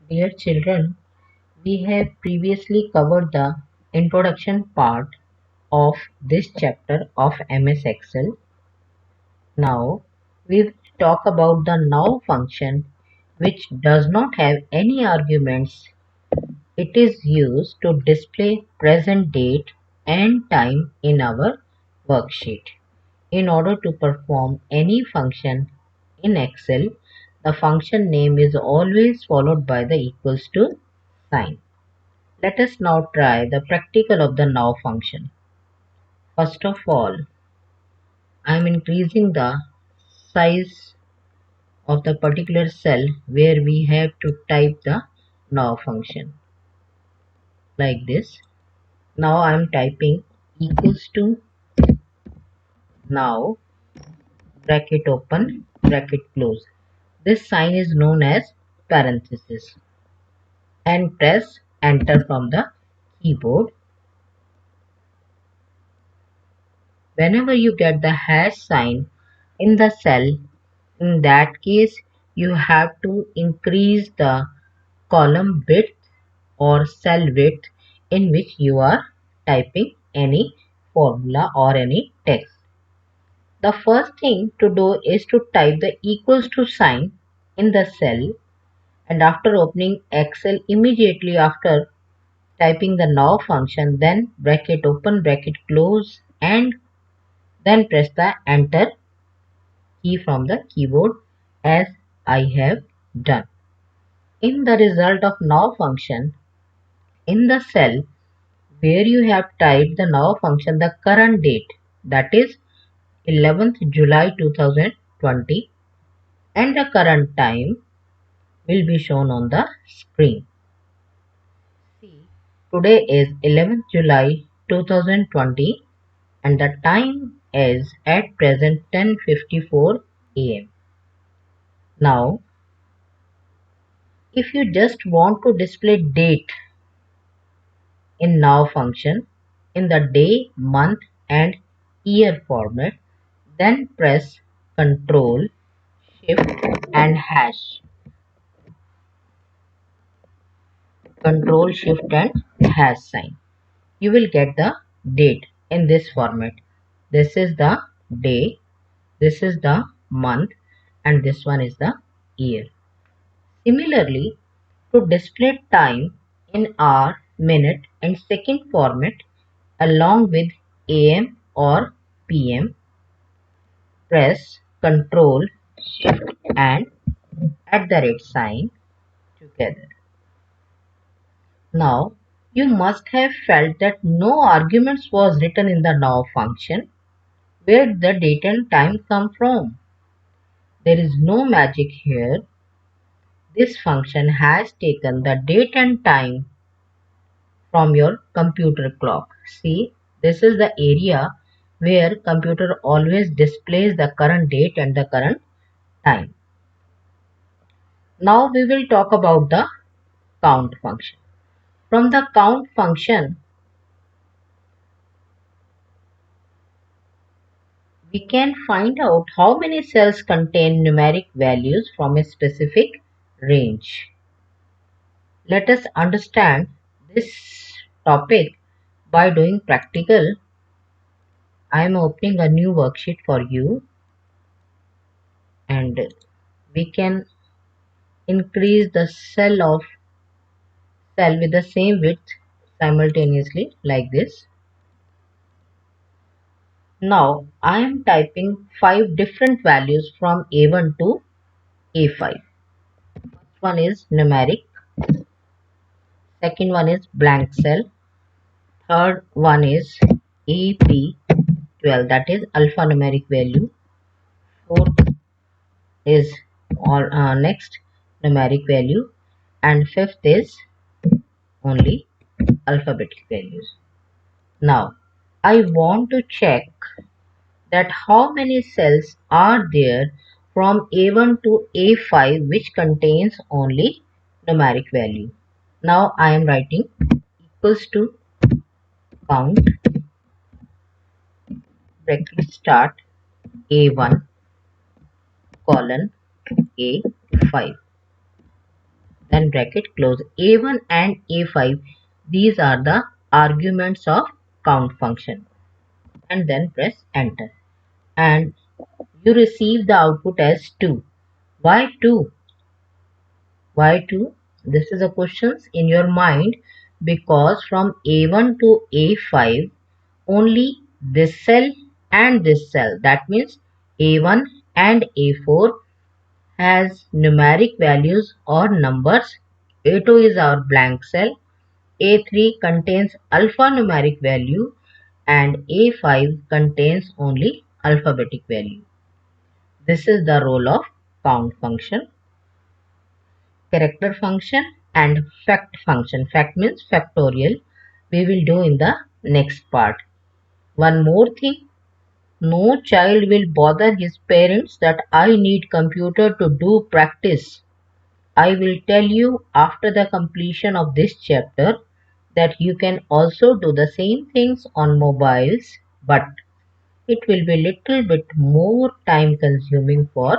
Dear children, we have previously covered the introduction part of this chapter of MS Excel. Now we will talk about the now function, which does not have any arguments. It is used to display present date and time in our worksheet. In order to perform any function in Excel, the function name is always followed by the equals to sign. Let us now try the practical of the now function. First of all, I am increasing the size of the particular cell where we have to type the now function like this. Now I am typing equals to now bracket open bracket close. This sign is known as parenthesis, and press enter from the keyboard. Whenever you get the hash sign in the cell, in that case you have to increase the column width or cell width in which you are typing any formula or any text. The first thing to do is to type the equals to sign in the cell, and after opening Excel, immediately after typing the now function, then bracket open bracket close, and then press the enter key from the keyboard as I have done. In the result of now function, in the cell where you have typed the now function, the current date, that is 11th July 2020, and the current time will be shown on the screen. See, today is 11th July 2020 and the time is at present 10:54 am. Now, if you just want to display date in now function in the day, month and year format, then press Ctrl, Shift and hash. Ctrl, Shift and hash sign. You will get the date in this format. This is the day, this is the month, and this one is the year. Similarly, to display time in hour, minute and second format along with AM or PM, press Ctrl, Shift and @ sign together. Now, you must have felt that no arguments was written in the now function. Where did the date and time come from? There is no magic here. This function has taken the date and time from your computer clock. See, this is the area where computer always displays the current date and the current time. Now we will talk about the count function. From the count function, we can find out how many cells contain numeric values from a specific range. Let us understand this topic by doing practical. I am opening a new worksheet for you, and we can increase the cell with the same width simultaneously like this. Now I am typing 5 different values from A1 to A5. First one is numeric, second one is blank cell, third one is AP12, that is alphanumeric value, fourth is next numeric value, and fifth is only alphabetic values. Now I want to check that how many cells are there from A1 to A5 which contains only numeric value. Now I am writing equals to count bracket start A1 colon A5. then bracket close. A1 and A5, these are the arguments of count function, and then press enter, and you receive the output as 2. Why 2? Why 2? This is a question in your mind, because from A1 to A5 only this cell and this cell, that means A1 and A4, has numeric values or numbers. A2 is our blank cell, A3 contains alphanumeric value, and A5 contains only alphabetic value. This is the role of count function, character function, and fact function. Fact means factorial. We will do in the next part. One more thing, no child will bother his parents that I need computer to do practice. I will tell you after the completion of this chapter that you can also do the same things on mobiles, but it will be little bit more time consuming for